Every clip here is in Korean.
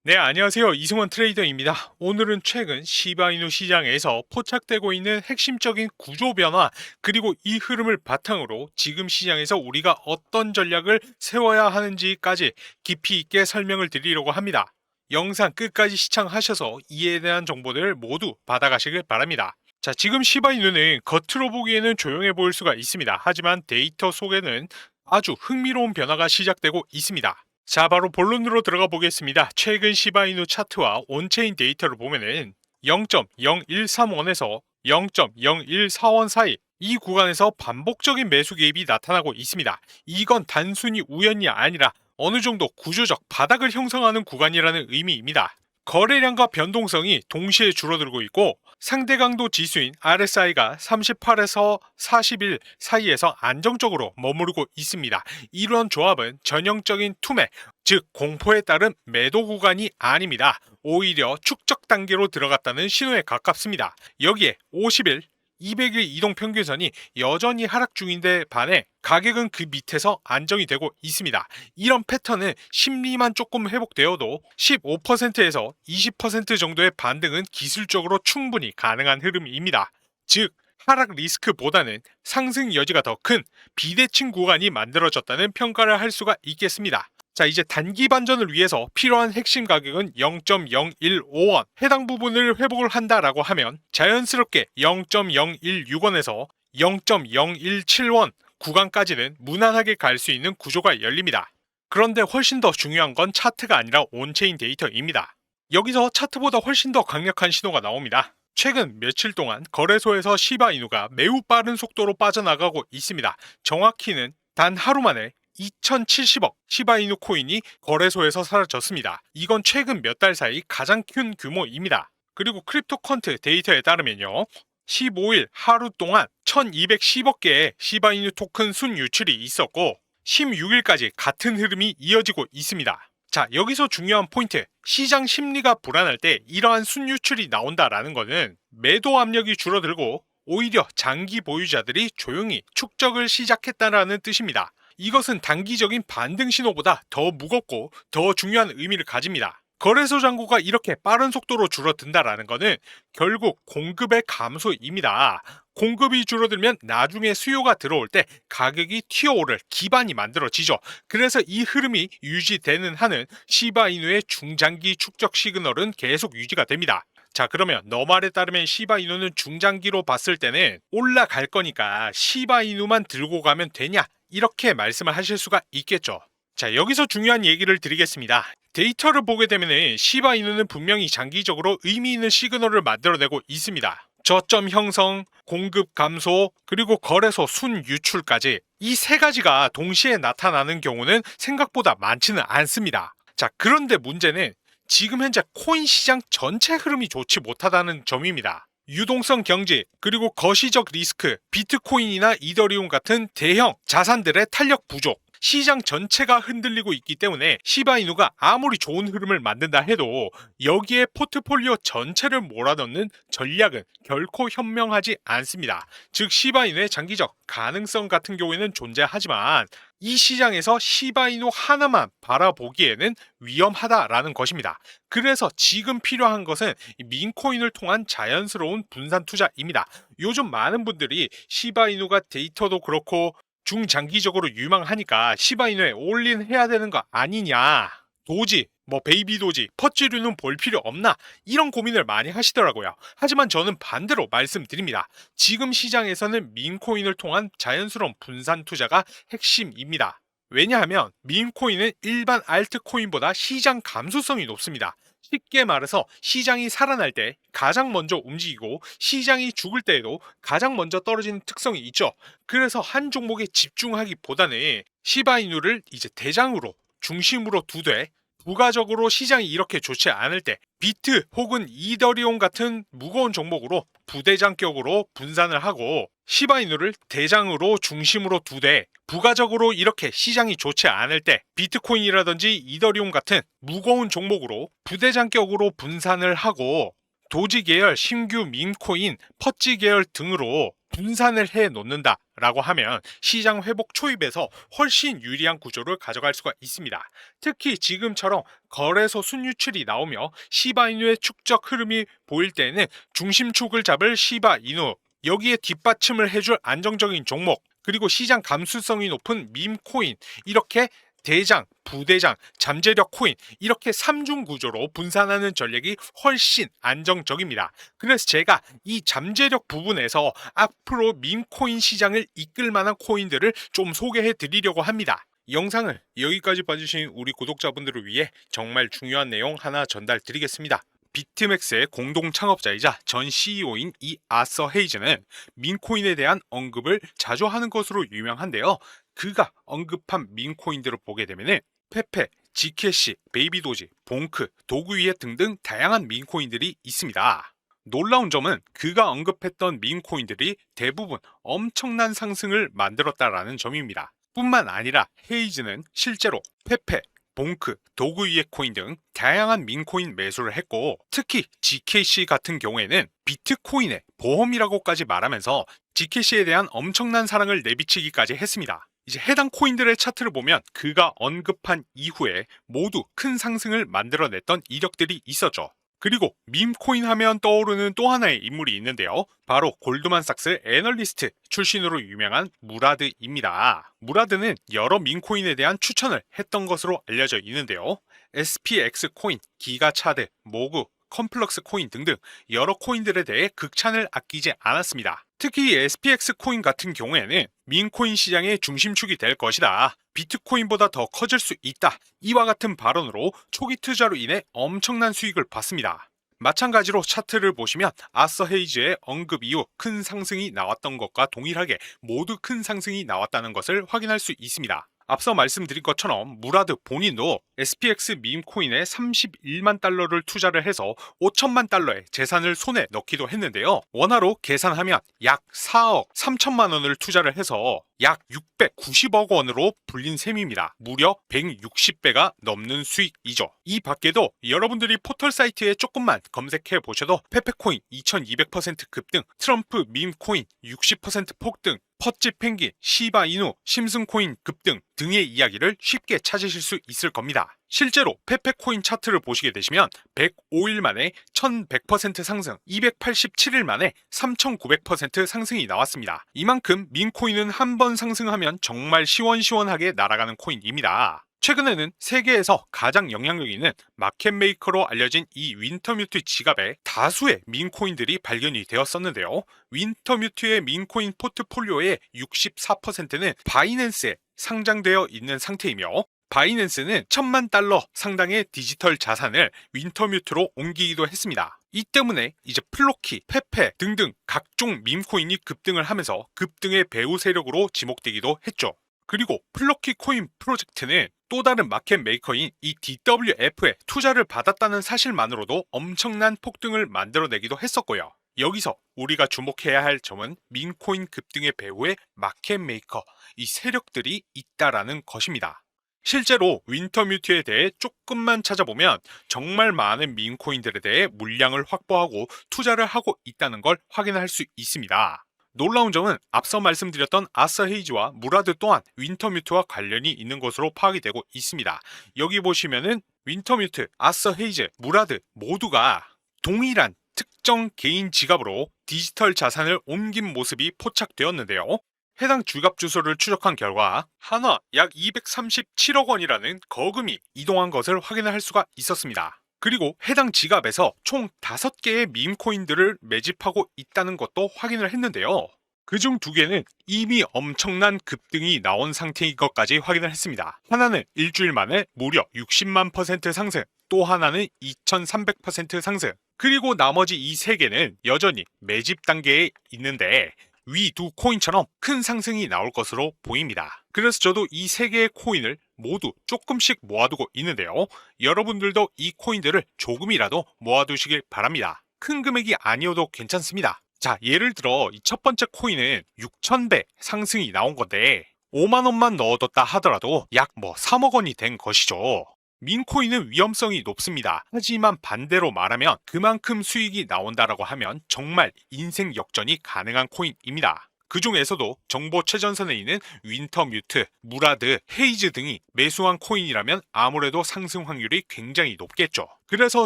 네, 안녕하세요. 이승원 트레이더입니다. 오늘은 최근 시바이누 시장에서 포착되고 있는 핵심적인 구조 변화, 그리고 이 흐름을 바탕으로 지금 시장에서 우리가 어떤 전략을 세워야 하는지까지 깊이 있게 설명을 드리려고 합니다. 영상 끝까지 시청하셔서 이에 대한 정보들 모두 받아가시길 바랍니다. 자, 지금 시바이누는 겉으로 보기에는 조용해 보일 수가 있습니다. 하지만 데이터 속에는 아주 흥미로운 변화가 시작되고 있습니다. 자, 바로 본론으로 들어가 보겠습니다. 최근 시바이누 차트와 온체인 데이터를 보면은 0.0131에서 0.0141 사이 이 구간에서 반복적인 매수 개입이 나타나고 있습니다. 이건 단순히 우연이 아니라 어느 정도 구조적 바닥을 형성하는 구간이라는 의미입니다. 거래량과 변동성이 동시에 줄어들고 있고 상대 강도 지수인 RSI가 38에서 41 사이에서 안정적으로 머무르고 있습니다. 이런 조합은 전형적인 투매, 즉 공포에 따른 매도 구간이 아닙니다. 오히려 축적 단계로 들어갔다는 신호에 가깝습니다. 여기에 50일, 200일 이동평균선이 여전히 하락 중인데 반해 가격은 그 밑에서 안정이 되고 있습니다. 이런 패턴은 심리만 조금 회복되어도 15%에서 20% 정도의 반등은 기술적으로 충분히 가능한 흐름입니다. 즉, 하락 리스크보다는 상승 여지가 더 큰 비대칭 구간이 만들어졌다는 평가를 할 수가 있겠습니다. 자, 이제 단기 반전을 위해서 필요한 핵심 가격은 0.015원, 해당 부분을 회복을 한다라고 하면 자연스럽게 0.016원에서 0.017원 구간까지는 무난하게 갈 수 있는 구조가 열립니다. 그런데 훨씬 더 중요한 건 차트가 아니라 온체인 데이터입니다. 여기서 차트보다 훨씬 더 강력한 신호가 나옵니다. 최근 며칠 동안 거래소에서 시바이누가 매우 빠른 속도로 빠져나가고 있습니다. 정확히는 단 하루 만에 2070억 시바이누 코인이 거래소에서 사라졌습니다. 이건 최근 몇 달 사이 가장 큰 규모입니다. 그리고 크립토 퀀트 데이터에 따르면요, 15일 하루 동안 1210억 개의 시바이누 토큰 순 유출이 있었고 16일까지 같은 흐름이 이어지고 있습니다. 자, 여기서 중요한 포인트, 시장 심리가 불안할 때 이러한 순 유출이 나온다라는 것은 매도 압력이 줄어들고 오히려 장기 보유자들이 조용히 축적을 시작했다라는 뜻입니다. 이것은 단기적인 반등 신호보다 더 무겁고 더 중요한 의미를 가집니다. 거래소 잔고가 이렇게 빠른 속도로 줄어든다라는 것은 결국 공급의 감소입니다. 공급이 줄어들면 나중에 수요가 들어올 때 가격이 튀어오를 기반이 만들어지죠. 그래서 이 흐름이 유지되는 한은 시바이누의 중장기 축적 시그널은 계속 유지가 됩니다. 자, 그러면 너 말에 따르면 시바이누는 중장기로 봤을 때는 올라갈 거니까 시바이누만 들고 가면 되냐? 이렇게 말씀을 하실 수가 있겠죠. 자, 여기서 중요한 얘기를 드리겠습니다. 데이터를 보게 되면 시바이누는 분명히 장기적으로 의미 있는 시그널을 만들어내고 있습니다. 저점 형성, 공급 감소, 그리고 거래소 순 유출까지 이 세 가지가 동시에 나타나는 경우는 생각보다 많지는 않습니다. 자, 그런데 문제는 지금 현재 코인 시장 전체 흐름이 좋지 못하다는 점입니다. 유동성 경직, 그리고 거시적 리스크, 비트코인이나 이더리움 같은 대형 자산들의 탄력 부족, 시장 전체가 흔들리고 있기 때문에 시바이누가 아무리 좋은 흐름을 만든다 해도 여기에 포트폴리오 전체를 몰아넣는 전략은 결코 현명하지 않습니다. 즉, 시바이누의 장기적 가능성 같은 경우에는 존재하지만 이 시장에서 시바이누 하나만 바라보기에는 위험하다라는 것입니다. 그래서 지금 필요한 것은 민코인을 통한 자연스러운 분산 투자입니다. 요즘 많은 분들이 시바이누가 데이터도 그렇고 중장기적으로 유망하니까 시바이누에 올린 해야 되는 거 아니냐, 도지, 베이비 도지, 퍼즈류는 볼 필요 없나, 이런 고민을 많이 하시더라고요. 하지만 저는 반대로 말씀드립니다. 지금 시장에서는 민코인을 통한 자연스러운 분산 투자가 핵심입니다. 왜냐하면 민코인은 일반 알트코인보다 시장 감수성이 높습니다. 쉽게 말해서 시장이 살아날 때 가장 먼저 움직이고 시장이 죽을 때에도 가장 먼저 떨어지는 특성이 있죠. 그래서 한 종목에 집중하기보다는 시바이누를 이제 대장으로 중심으로 두되 부가적으로 시장이 이렇게 좋지 않을 때 비트 혹은 이더리움 같은 무거운 종목으로 부대장격으로 분산을 하고 시바이누를 대장으로 중심으로 두되 부가적으로 이렇게 시장이 좋지 않을 때 비트코인이라든지 이더리움 같은 무거운 종목으로 부대장격으로 분산을 하고 도지 계열 신규 밈코인, 퍼지 계열 등으로 분산을 해 놓는다 라고 하면 시장 회복 초입에서 훨씬 유리한 구조를 가져갈 수가 있습니다. 특히 지금처럼 거래소 순유출이 나오며 시바이누의 축적 흐름이 보일 때에는 중심축을 잡을 시바이누, 여기에 뒷받침을 해줄 안정적인 종목, 그리고 시장 감수성이 높은 밈코인, 이렇게 대장, 부대장, 잠재력 코인, 이렇게 3중 구조로 분산하는 전략이 훨씬 안정적입니다. 그래서 제가 이 잠재력 부분에서 앞으로 밈코인 시장을 이끌 만한 코인들을 좀 소개해 드리려고 합니다. 영상을 여기까지 봐주신 우리 구독자분들을 위해 정말 중요한 내용 하나 전달 드리겠습니다. 비트맥스의 공동 창업자이자 전 CEO인 이 아서 헤이즈는 밈코인에 대한 언급을 자주 하는 것으로 유명한데요. 그가 언급한 밈코인들을 보게 되면 페페, 지캐시, 베이비도지, 봉크, 도구위에 등등 다양한 밈코인들이 있습니다. 놀라운 점은 그가 언급했던 밈코인들이 대부분 엄청난 상승을 만들었다라는 점입니다. 뿐만 아니라 헤이즈는 실제로 페페, 봉크, 도구위의 코인 등 다양한 밈코인 매수를 했고, 특히 GKC 같은 경우에는 비트코인의 보험이라고까지 말하면서 GKC에 대한 엄청난 사랑을 내비치기까지 했습니다. 이제 해당 코인들의 차트를 보면 그가 언급한 이후에 모두 큰 상승을 만들어냈던 이력들이 있었죠. 그리고 밈코인 하면 떠오르는 또 하나의 인물이 있는데요. 바로 골드만삭스 애널리스트 출신으로 유명한 무라드입니다. 무라드는 여러 밈코인에 대한 추천을 했던 것으로 알려져 있는데요. SPX 코인, 기가차드, 모구, 컴플럭스 코인 등등 여러 코인들에 대해 극찬을 아끼지 않았습니다. 특히 SPX 코인 같은 경우에는 밈코인 시장의 중심축이 될 것이다, 비트코인보다 더 커질 수 있다, 이와 같은 발언으로 초기 투자로 인해 엄청난 수익을 봤습니다. 마찬가지로 차트를 보시면 아서 헤이즈의 언급 이후 큰 상승이 나왔던 것과 동일하게 모두 큰 상승이 나왔다는 것을 확인할 수 있습니다. 앞서 말씀드린 것처럼 무라드 본인도 SPX 밈코인에 31만 달러를 투자를 해서 5천만 달러의 재산을 손에 넣기도 했는데요. 원화로 계산하면 약 4억 3천만 원을 투자를 해서 약 690억 원으로 불린 셈입니다. 무려 160배가 넘는 수익이죠. 이 밖에도 여러분들이 포털 사이트에 조금만 검색해 보셔도 페페코인 2200% 급등, 트럼프 밈코인 60% 폭등, 퍼지 펭귄, 시바이누, 심슨코인 급등 등의 이야기를 쉽게 찾으실 수 있을 겁니다. 실제로 페페코인 차트를 보시게 되시면 105일 만에 1100% 상승, 287일 만에 3900% 상승이 나왔습니다. 이만큼 밈코인은 한 번 상승하면 정말 시원시원하게 날아가는 코인입니다. 최근에는 세계에서 가장 영향력 있는 마켓메이커로 알려진 이 윈터뮤트 지갑에 다수의 밈코인들이 발견이 되었었는데요. 윈터뮤트의 밈코인 포트폴리오의 64%는 바이낸스에 상장되어 있는 상태이며, 바이낸스는 1000만 달러 상당의 디지털 자산을 윈터뮤트로 옮기기도 했습니다. 이 때문에 이제 플로키, 페페 등등 각종 밈코인이 급등을 하면서 급등의 배후 세력으로 지목되기도 했죠. 그리고 플러키 코인 프로젝트는 또 다른 마켓 메이커인 이 DWF에 투자를 받았다는 사실만으로도 엄청난 폭등을 만들어내기도 했었고요. 여기서 우리가 주목해야 할 점은 밈코인 급등의 배후에 마켓 메이커, 이 세력들이 있다라는 것입니다. 실제로 윈터뮤트에 대해 조금만 찾아보면 정말 많은 밈코인들에 대해 물량을 확보하고 투자를 하고 있다는 걸 확인할 수 있습니다. 놀라운 점은 앞서 말씀드렸던 아서 헤이즈와 무라드 또한 윈터뮤트와 관련이 있는 것으로 파악이 되고 있습니다. 여기 보시면은 윈터뮤트, 아서 헤이즈, 무라드 모두가 동일한 특정 개인 지갑으로 디지털 자산을 옮긴 모습이 포착되었는데요. 해당 지갑 주소를 추적한 결과 한화 약 237억 원이라는 거금이 이동한 것을 확인할 수가 있었습니다. 그리고 해당 지갑에서 총 5개의 밈코인들을 매집하고 있다는 것도 확인을 했는데요. 그중 2개는 이미 엄청난 급등이 나온 상태인 것까지 확인을 했습니다. 하나는 일주일 만에 무려 60만 % 상승, 또 하나는 2300% 상승, 그리고 나머지 이 3개는 여전히 매집 단계에 있는데 위 두 코인처럼 큰 상승이 나올 것으로 보입니다. 그래서 저도 이 3개의 코인을 모두 조금씩 모아두고 있는데요. 여러분들도 이 코인들을 조금이라도 모아두시길 바랍니다. 큰 금액이 아니어도 괜찮습니다. 자, 예를 들어 이 첫 번째 코인은 6000배 상승이 나온 건데 5만원만 넣어뒀다 하더라도 약 3억 원이 된 것이죠. 민코인은 위험성이 높습니다. 하지만 반대로 말하면 그만큼 수익이 나온다라고 하면 정말 인생 역전이 가능한 코인입니다. 그 중에서도 정보 최전선에 있는 윈터뮤트, 무라드, 헤이즈 등이 매수한 코인이라면 아무래도 상승 확률이 굉장히 높겠죠. 그래서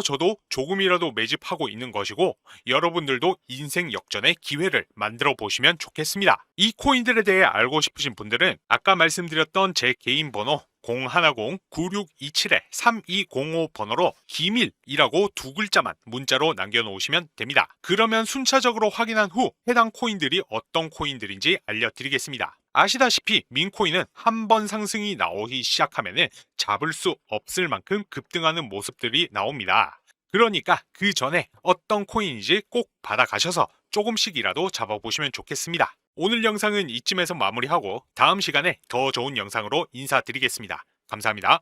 저도 조금이라도 매집하고 있는 것이고 여러분들도 인생 역전의 기회를 만들어 보시면 좋겠습니다. 이 코인들에 대해 알고 싶으신 분들은 아까 말씀드렸던 제 개인 번호 010-9627-3205 번호로 기밀이라고 두 글자만 문자로 남겨놓으시면 됩니다. 그러면 순차적으로 확인한 후 해당 코인들이 어떤 코인들인지 알려드리겠습니다. 아시다시피 민코인은 한 번 상승이 나오기 시작하면 잡을 수 없을 만큼 급등하는 모습들이 나옵니다. 그러니까 그 전에 어떤 코인인지 꼭 받아가셔서 조금씩이라도 잡아보시면 좋겠습니다. 오늘 영상은 이쯤에서 마무리하고 다음 시간에 더 좋은 영상으로 인사드리겠습니다. 감사합니다.